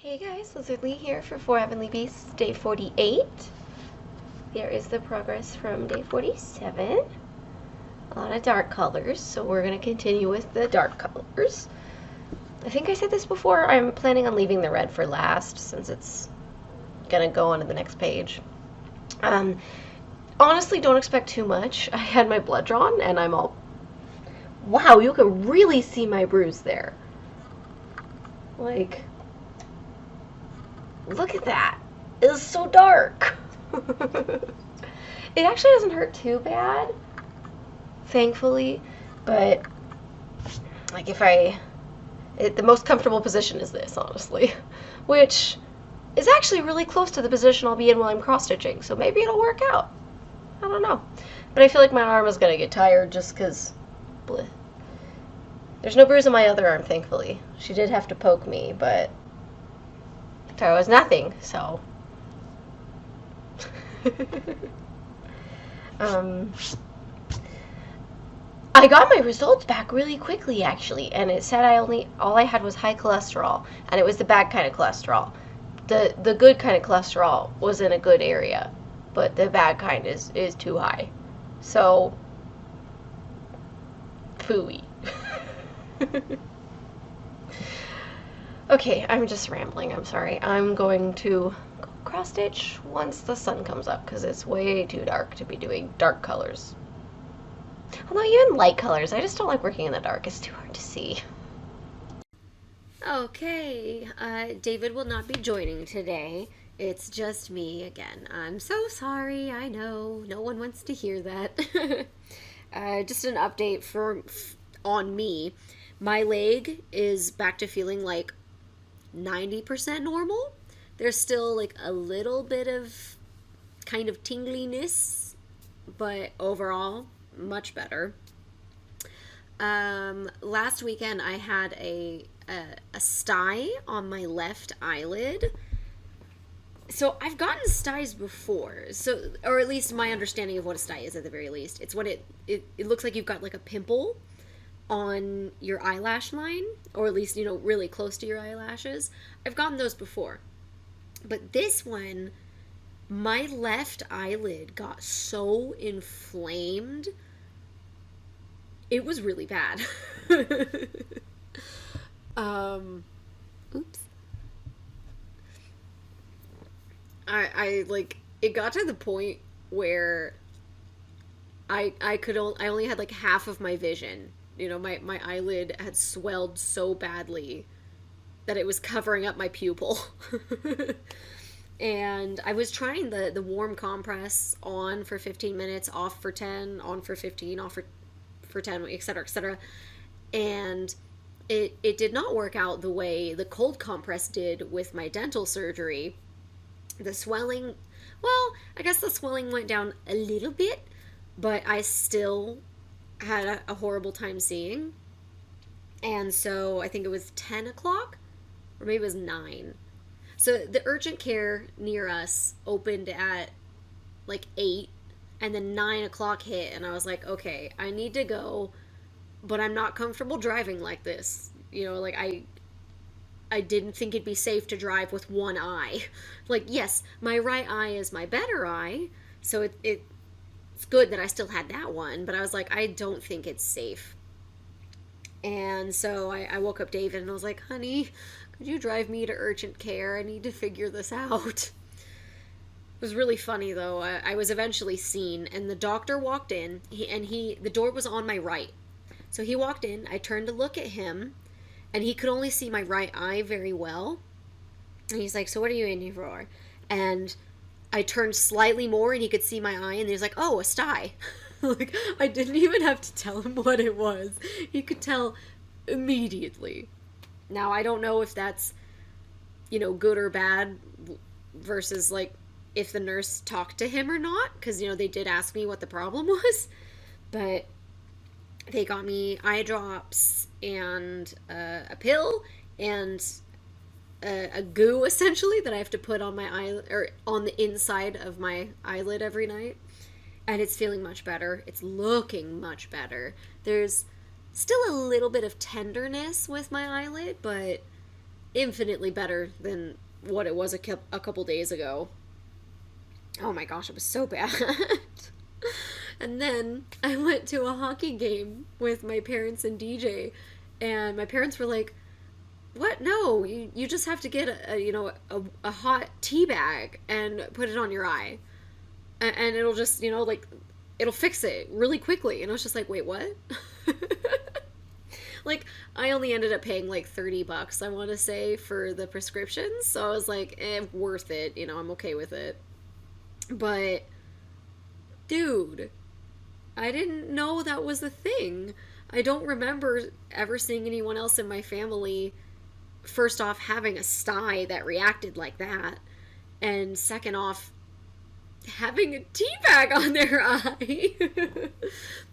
Hey guys, Lizardlea here for 4 Heavenly Beasts, day 48. There is the progress from day 47. A lot of dark colors, so we're going to continue with the dark colors. I think I said this before, I'm planning on leaving the red for last since it's going to go on to the next page. Honestly, don't expect too much. I had my blood drawn and I'm all... Wow, you can really see my bruise there. Like... Look at that. It's so dark. It actually doesn't hurt too bad, thankfully, but like the most comfortable position is this, honestly, which is actually really close to the position I'll be in while I'm cross-stitching, so maybe it'll work out. I don't know. But I feel like my arm is gonna get tired just because, bleh. There's no bruise on my other arm, thankfully. She did have to poke me, but there was nothing, so. I got my results back really quickly, actually, and it said all I had was high cholesterol, and it was the bad kind of cholesterol. The good kind of cholesterol was in a good area, but the bad kind is too high. So, phooey. Okay, I'm just rambling, I'm sorry. I'm going to cross stitch once the sun comes up because it's way too dark to be doing dark colors. Although even light colors, I just don't like working in the dark. It's too hard to see. Okay, David will not be joining today. It's just me again. I'm so sorry, I know. No one wants to hear that. Just an update on me. My leg is back to feeling like 90% normal. There's still like a little bit of kind of tingliness, but overall much better. Last weekend I had a sty on my left eyelid. So I've gotten styes before, or at least my understanding of what a sty is at the very least. It's when it looks like you've got like a pimple on your eyelash line, or at least, really close to your eyelashes. I've gotten those before. But this one, my left eyelid got so inflamed, it was really bad. Oops. I it got to the point where I only had like half of my vision. My eyelid had swelled so badly that it was covering up my pupil. And I was trying the warm compress on for 15 minutes, off for 10, on for 15, off for 10, etc., etc. And it did not work out the way the cold compress did with my dental surgery. The swelling, well, I guess the swelling went down a little bit, but I still had a horrible time seeing. And so I think it was 10 o'clock, or maybe it was 9. So the urgent care near us opened at like 8, and then 9 o'clock hit, and I was like, okay, I need to go, but I'm not comfortable driving like this. I didn't think it'd be safe to drive with one eye. Like, yes, my right eye is my better eye, so it's good that I still had that one, but I was like, I don't think it's safe. And so I woke up David and I was like, honey, could you drive me to urgent care? I need to figure this out. It was really funny, though. I was eventually seen, and the doctor walked in, the door was on my right. So he walked in, I turned to look at him, and he could only see my right eye very well. And he's like, so what are you in here for? And I turned slightly more, and he could see my eye, and he was like, oh, a sty. Like, I didn't even have to tell him what it was. He could tell immediately. Now, I don't know if that's, good or bad versus, like, if the nurse talked to him or not, because, they did ask me what the problem was. But they got me eye drops and a pill and a goo, essentially, that I have to put on my eyelid, or on the inside of my eyelid every night. And it's feeling much better. It's looking much better. There's still a little bit of tenderness with my eyelid, but infinitely better than what it was a couple days ago. Oh my gosh, it was so bad. And then I went to a hockey game with my parents and DJ, and my parents were like, "What? No, you just have to get a hot tea bag and put it on your eye, and it'll just like it'll fix it really quickly." And I was just like, "Wait, what?" Like, I only ended up paying like $30, I want to say, for the prescriptions. So I was like, worth it. I'm okay with it. But, dude, I didn't know that was a thing. I don't remember ever seeing anyone else in my family, first off, having a sty that reacted like that. And second off, having a tea bag on their eye.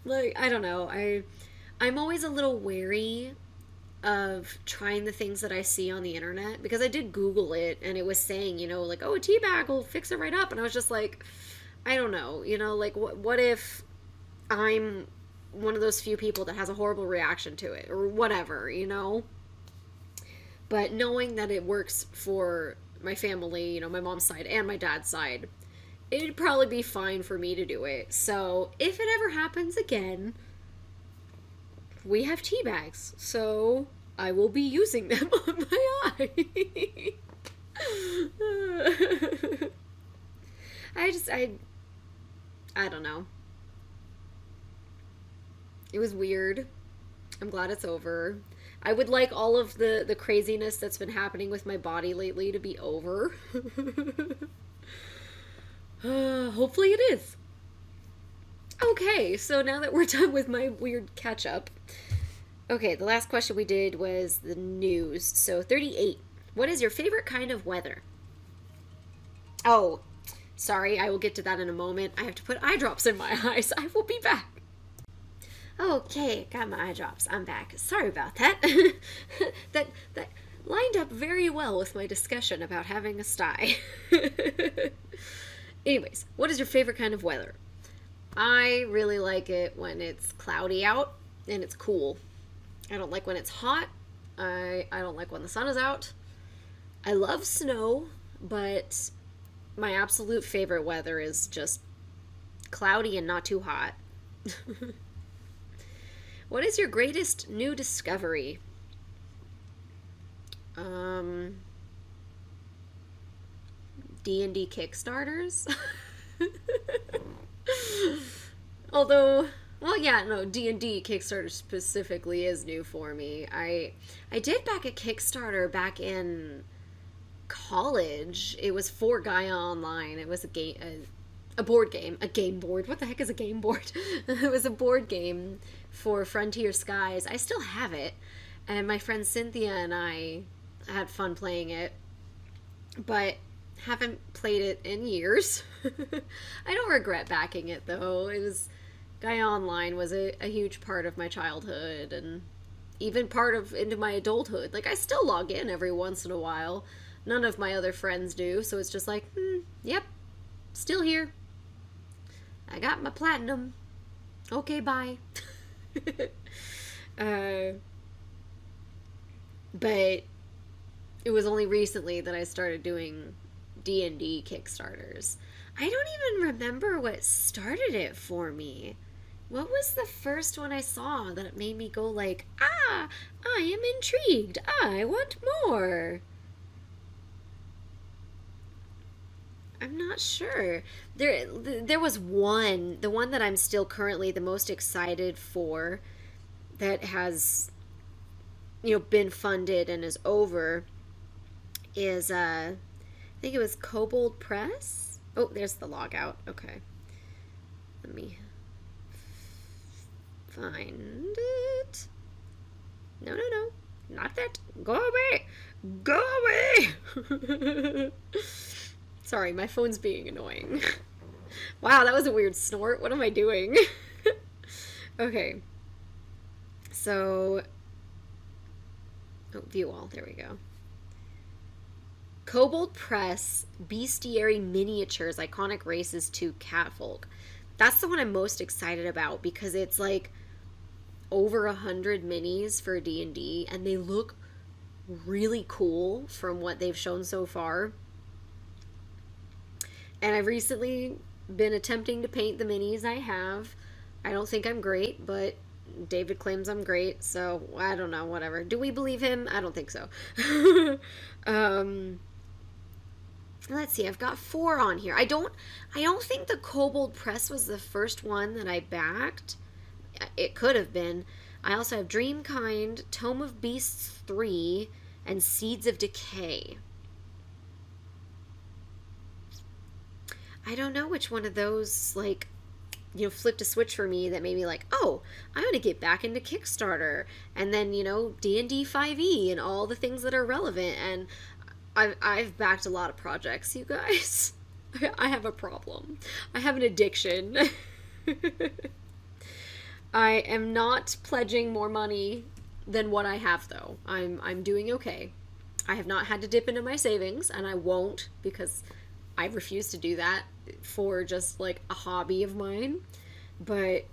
Like, I don't know. I'm always a little wary of trying the things that I see on the internet, because I did Google it and it was saying, like, oh, a tea bag will fix it right up. And I was just like, I don't know, like, what if I'm one of those few people that has a horrible reaction to it or whatever, But knowing that it works for my family, my mom's side and my dad's side, it'd probably be fine for me to do it. So if it ever happens again, we have tea bags, so I will be using them on my eye. I don't know. It was weird. I'm glad it's over. I would like all of the craziness that's been happening with my body lately to be over. Hopefully it is. Okay, so now that we're done with my weird catch-up. Okay, the last question we did was the news. So 38. What is your favorite kind of weather? Oh, sorry, I will get to that in a moment. I have to put eye drops in my eyes. I will be back. Okay, got my eye drops. I'm back. Sorry about that. that lined up very well with my discussion about having a sty. Anyways, what is your favorite kind of weather? I really like it when it's cloudy out and it's cool. I don't like when it's hot. I don't like when the sun is out. I love snow, but my absolute favorite weather is just cloudy and not too hot. What is your greatest new discovery? D&D Kickstarters? Although, well, yeah, no, D&D Kickstarter specifically is new for me. I did back a Kickstarter back in college. It was for Gaia Online. It was a board game, a game board. What the heck is a game board? It was a board game for Frontier Skies. I still have it, and my friend Cynthia and I had fun playing it, but haven't played it in years. I don't regret backing it, though. Gaia Online was a huge part of my childhood, and even part of into my adulthood. Like, I still log in every once in a while. None of my other friends do, so it's just like, yep, still here. I got my platinum. Okay, bye. But it was only recently that I started doing D&D Kickstarters. I don't even remember what started it for me. What was the first one I saw that made me go like, I am intrigued. I want more. I'm not sure. There was one, the one that I'm still currently the most excited for, that has, been funded and is over, is, I think it was Kobold Press. Oh, there's the log out. Okay. Let me find it. No, not that. Go away. Go away. Sorry, my phone's being annoying. Wow, that was a weird snort. What am I doing? Okay. So, view all. There we go. Kobold Press, Bestiary Miniatures, Iconic Races to Catfolk. That's the one I'm most excited about because it's like over 100 minis for D&D, and they look really cool from what they've shown so far. And I've recently been attempting to paint the minis I have. I don't think I'm great, but David claims I'm great, so I don't know, whatever. Do we believe him? I don't think so. um, let's see, I've got 4 on here. I don't think the Kobold Press was the first one that I backed. It could have been. I also have Dreamkind, Tome of Beasts 3, and Seeds of Decay. I don't know which one of those, like, flipped a switch for me that made me like, oh, I'm going to get back into Kickstarter. And then, D&D 5e and all the things that are relevant. And I've backed a lot of projects, you guys. I have a problem. I have an addiction. I am not pledging more money than what I have, though. I'm doing okay. I have not had to dip into my savings, and I won't, because I refuse to do that for just like a hobby of mine. But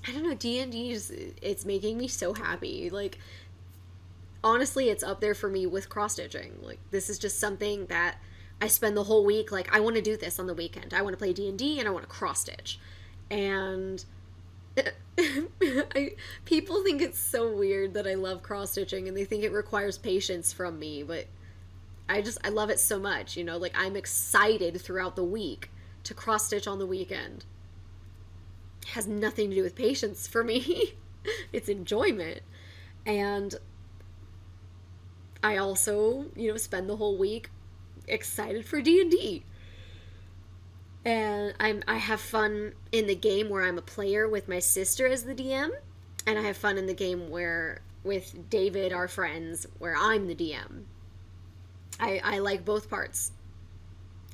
I don't know, D&D it's making me so happy. Like, honestly, it's up there for me with cross stitching. Like, this is just something that I spend the whole week, like, I want to do this on the weekend. I want to play D&D and I want to cross stitch. And people think it's so weird that I love cross stitching, and they think it requires patience from me, but I love it so much, like, I'm excited throughout the week to cross stitch on the weekend. It has nothing to do with patience for me. It's enjoyment. And I also, spend the whole week excited for D&D. And I have fun in the game where I'm a player with my sister as the DM, and I have fun in the game where with David, our friends, where I'm the DM. I like both parts.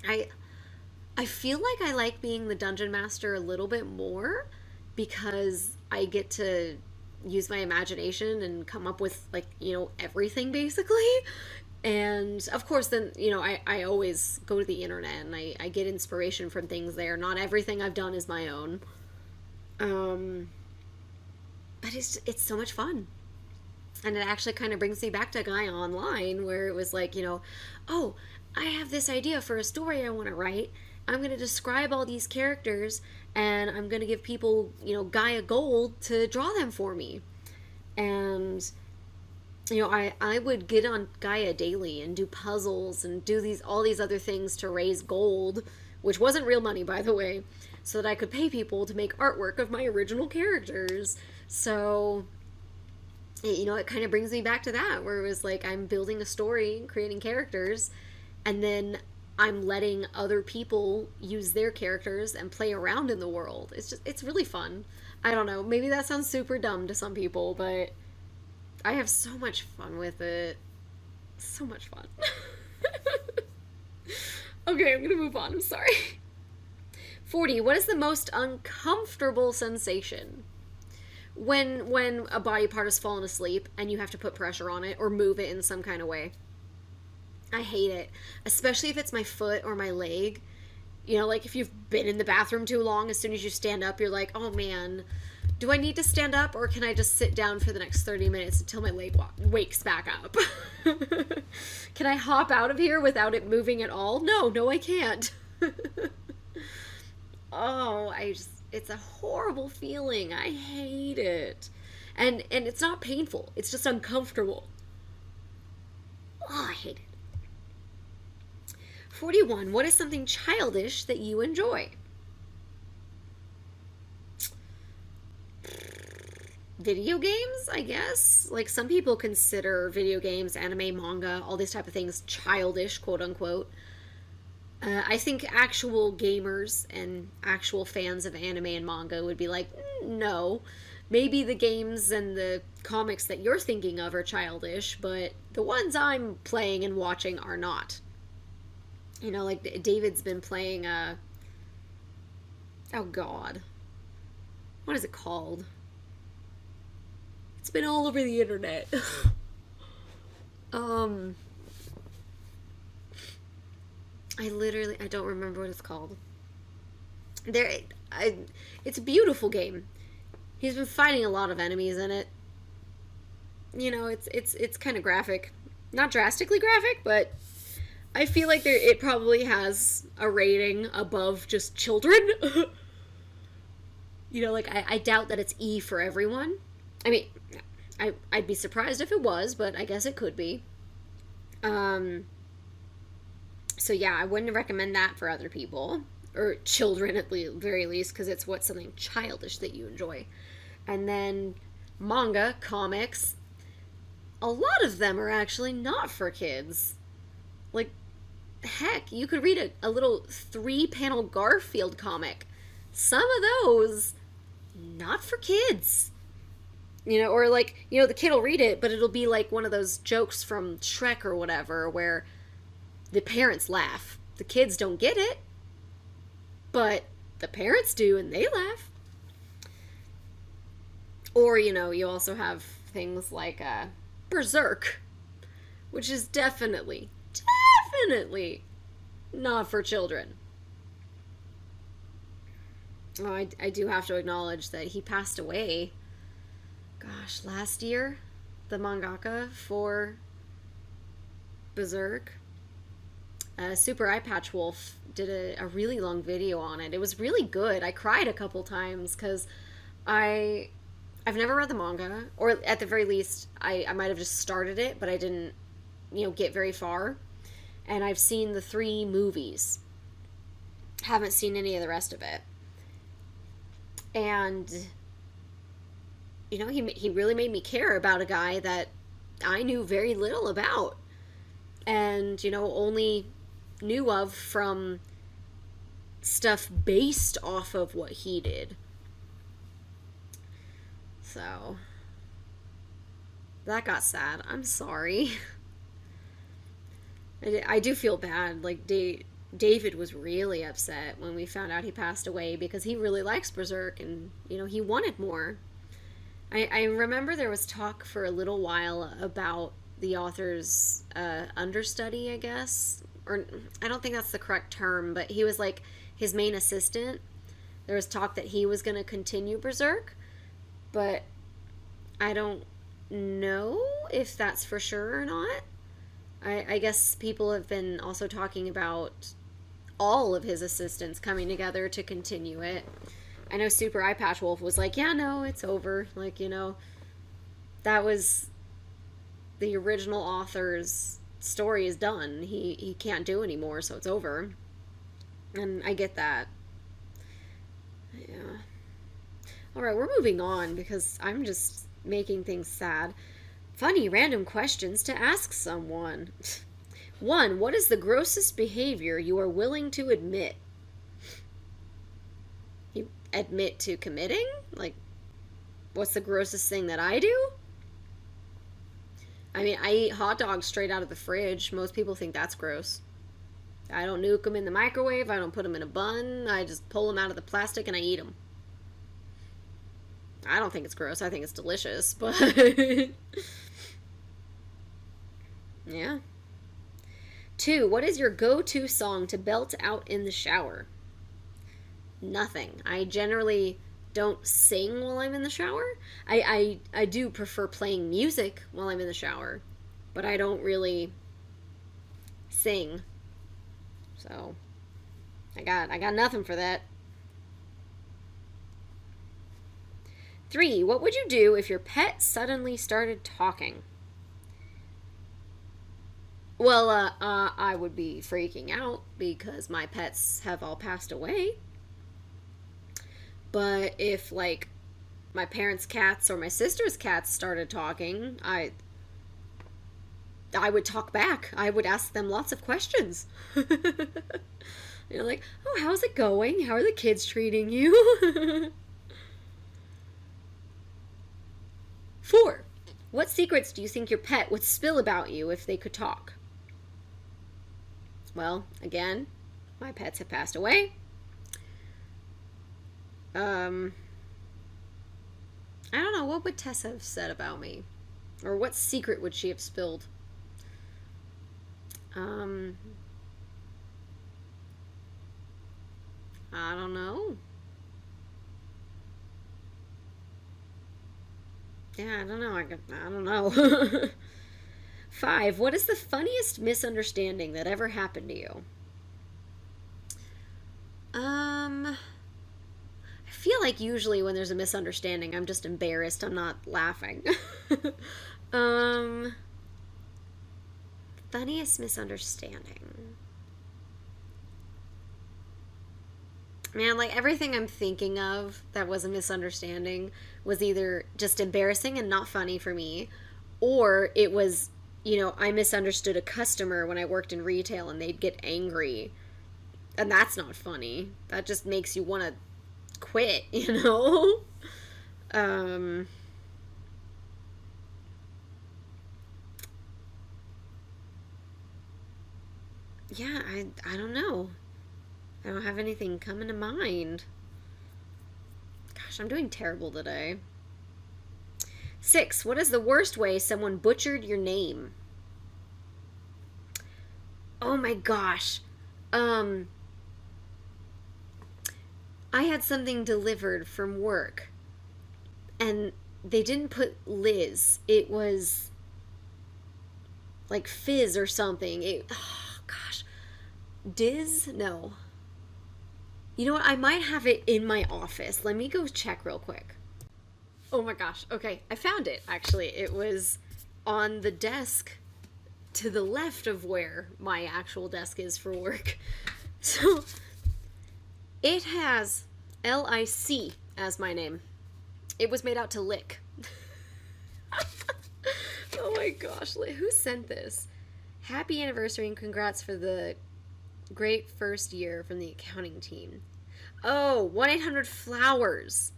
I feel like I like being the dungeon master a little bit more, because I get to use my imagination and come up with, like, everything basically. And of course, then, I always go to the internet and I get inspiration from things there. Not everything I've done is my own. But it's so much fun. And it actually kind of brings me back to Gaia Online, where it was like, oh, I have this idea for a story I want to write. I'm going to describe all these characters, and I'm going to give people, Gaia Gold to draw them for me. And, I would get on Gaia daily and do puzzles and do all these other things to raise gold, which wasn't real money, by the way, so that I could pay people to make artwork of my original characters. So it kind of brings me back to that, where it was like, I'm building a story, creating characters, and then I'm letting other people use their characters and play around in the world. It's really fun. I don't know, maybe that sounds super dumb to some people, but I have so much fun with it. So much fun. Okay, I'm gonna move on. I'm sorry. 40. What is the most uncomfortable sensation? When a body part has fallen asleep and you have to put pressure on it or move it in some kind of way. I hate it, especially if it's my foot or my leg. Like, if you've been in the bathroom too long, as soon as you stand up, you're like, oh man, do I need to stand up, or can I just sit down for the next 30 minutes until my leg wakes back up? Can I hop out of here without it moving at all? No, I can't. Oh, it's a horrible feeling. I hate it. And it's not painful. It's just uncomfortable. Oh, I hate it. 41. What is something childish that you enjoy? Video games, I guess. Like, some people consider video games, anime, manga, all these type of things childish, quote unquote. I think actual gamers and actual fans of anime and manga would be like, no. Maybe the games and the comics that you're thinking of are childish, but the ones I'm playing and watching are not. Like, David's been playing, oh god. What is it called? It's been all over the internet. I don't remember what it's called. It's a beautiful game. He's been fighting a lot of enemies in it. it's kind of graphic. Not drastically graphic, but I feel like it probably has a rating above just children. Like I doubt that it's E for everyone. I mean, I'd be surprised if it was, but I guess it could be. Um, so yeah, I wouldn't recommend that for other people or children at the very least, because it's what's something childish that you enjoy. And then manga, comics, a lot of them are actually not for kids. Like, heck, you could read a little 3-panel Garfield comic. Some of those, not for kids. Or like, the kid will read it, but it'll be like one of those jokes from Shrek or whatever where the parents laugh. The kids don't get it, but the parents do and they laugh. Or, you also have things like Berserk, which is definitely not for children. Oh, I do have to acknowledge that he passed away, gosh, last year, the mangaka for Berserk. Super Eye Patch Wolf did a really long video on it. It was really good. I cried a couple times because I've never read the manga, or at the very least, I might have just started it, but I didn't, get very far. And I've seen the 3 movies. Haven't seen any of the rest of it. And, he really made me care about a guy that I knew very little about. And, only knew of from stuff based off of what he did. So, that got sad. I'm sorry. I do feel bad. Like, David was really upset when we found out he passed away because he really likes Berserk and, he wanted more. I remember there was talk for a little while about the author's understudy, I guess. Or, I don't think that's the correct term, but he was like his main assistant. There was talk that he was going to continue Berserk, but I don't know if that's for sure or not. I guess people have been also talking about all of his assistants coming together to continue it. I know Super Eye Patch Wolf was like, yeah, no, it's over. Like, that was the original author's story is done. He can't do anymore, so it's over. And I get that. Yeah. Alright, we're moving on because I'm just making things sad. Funny random questions to ask someone. 1. What is the grossest behavior you are willing to admit? You admit to committing? Like, what's the grossest thing that I do? I mean, I eat hot dogs straight out of the fridge. Most people think that's gross. I don't nuke them in the microwave. I don't put them in a bun. I just pull them out of the plastic and I eat them. I don't think it's gross. I think it's delicious, but... yeah. 2. What is your go-to song to belt out in the shower? Nothing. I generally don't sing while I'm in the shower. I do prefer playing music while I'm in the shower, but I don't really sing. So, I got nothing for that. 3. What would you do if your pet suddenly started talking? Well, I would be freaking out because my pets have all passed away. But if, like, my parents' cats or my sister's cats started talking, I would talk back. I would ask them lots of questions. Like, oh, how's it going? How are the kids treating you? 4. What secrets do you think your pet would spill about you if they could talk? Well, again, my pets have passed away. I don't know, what would Tessa have said about me? Or what secret would she have spilled? I don't know. Yeah, I don't know. I don't know. 5. What is the funniest misunderstanding that ever happened to you? I feel like usually when there's a misunderstanding, I'm just embarrassed. I'm not laughing. um, Funniest misunderstanding. Man, like everything I'm thinking of that was a misunderstanding was either just embarrassing and not funny for me, or it was, I misunderstood a customer when I worked in retail and they'd get angry. And that's not funny. That just makes you want to quit, Um, yeah, I don't know. I don't have anything coming to mind. Gosh, I'm doing terrible today. 6. What is the worst way someone butchered your name? Oh my gosh. I had something delivered from work and they didn't put Liz. It was like Fizz or something. Oh gosh. Diz? No. You know what? I might have it in my office. Let me go check real quick. Oh my gosh. Okay, I found it actually. It was on the desk to the left of where my actual desk is for work. So it has LIC as my name. It was made out to lick. Oh my gosh, who sent this? Happy anniversary and congrats for the great first year from the accounting team. Oh, 1-800-Flowers.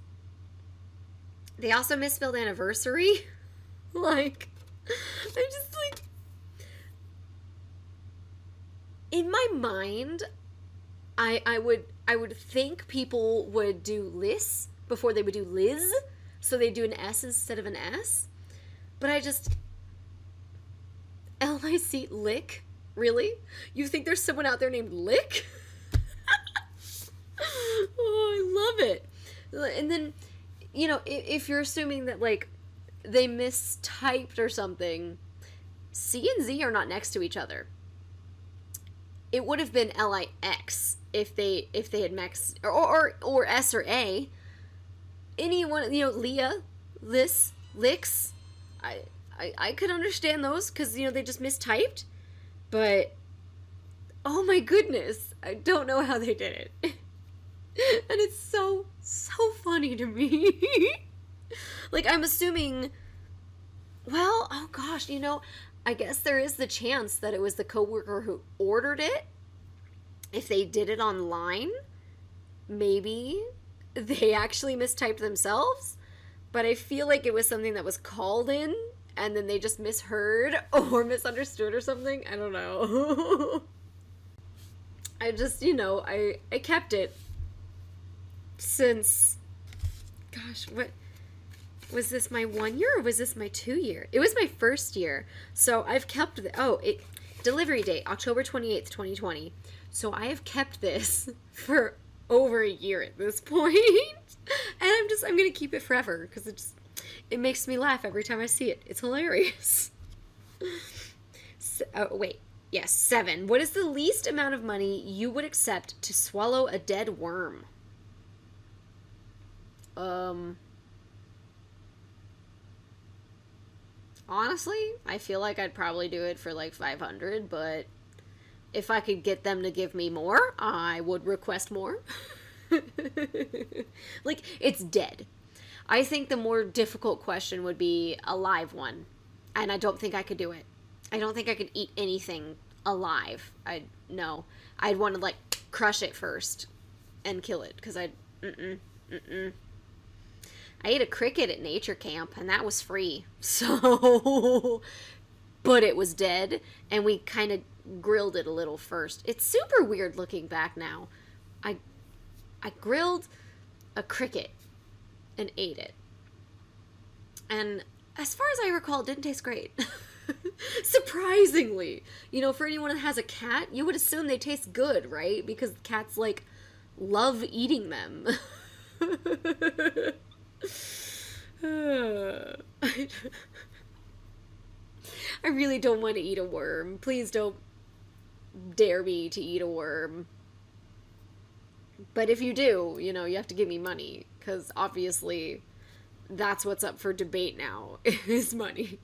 They also misspelled anniversary. Like, I'm just like, in my mind, I would think people would do Liz before they would do Liz, so they do an S instead of an S. But I just LIC Lick? Really? You think there's someone out there named Lick? Oh, I love it. And then, if you're assuming that like they mistyped or something, C and Z are not next to each other. It would have been LIX if they had mixed or S or A. Anyone, Leah, Liz, Lix, I could understand those because they just mistyped, but oh my goodness, I don't know how they did it, and it's so funny to me. Like, I'm assuming, well, oh gosh, I guess there is the chance that it was the coworker who ordered it. If they did it online, maybe they actually mistyped themselves. But I feel like it was something that was called in and then they just misheard or misunderstood or something. I don't know. I just, I kept it since, gosh, what was this, my 1 year or was this my 2 year? It was my first year. So I've kept delivery date October 28th, 2020. So I have kept this for over a year at this point. And I'm going to keep it forever because it makes me laugh every time I see it. It's hilarious. Wait. Yes, 7. What is the least amount of money you would accept to swallow a dead worm? Honestly, I feel like I'd probably do it for like 500, but if I could get them to give me more, I would request more. Like, it's dead. I think the more difficult question would be a live one, and I don't think I could do it. I don't think I could eat anything alive. I'd want to like crush it first and kill it because I ate a cricket at nature camp and that was free. So, but it was dead and we kind of grilled it a little first. It's super weird looking back now. I grilled a cricket and ate it. And as far as I recall, it didn't taste great. Surprisingly. For anyone that has a cat, you would assume they taste good, right? Because cats, love eating them. I really don't want to eat a worm. Please don't dare me to eat a worm. But if you do, you know, you have to give me money, because obviously that's what's up for debate now, is money.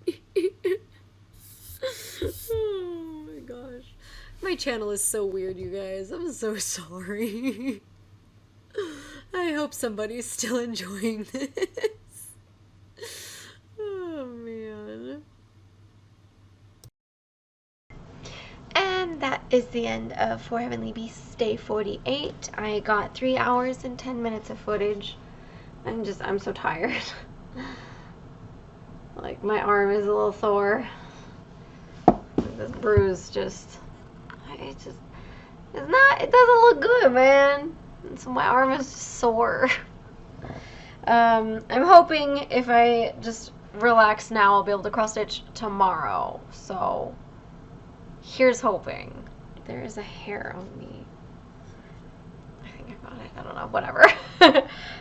Oh my gosh. My channel is so weird, you guys. I'm so sorry. I hope somebody's still enjoying this. Oh man. And that is the end of For Heavenly Beasts Day 48. I got 3 hours and 10 minutes of footage. I'm so tired. Like, my arm is a little sore. This bruise it doesn't look good, man. So my arm is sore. I'm hoping if I just relax now, I'll be able to cross stitch tomorrow. So here's hoping. There is a hair on me. I think I got it. I don't know. Whatever.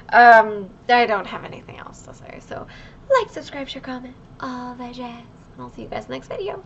I don't have anything else to say. So like, subscribe, share, comment, all that jazz. And I'll see you guys next video.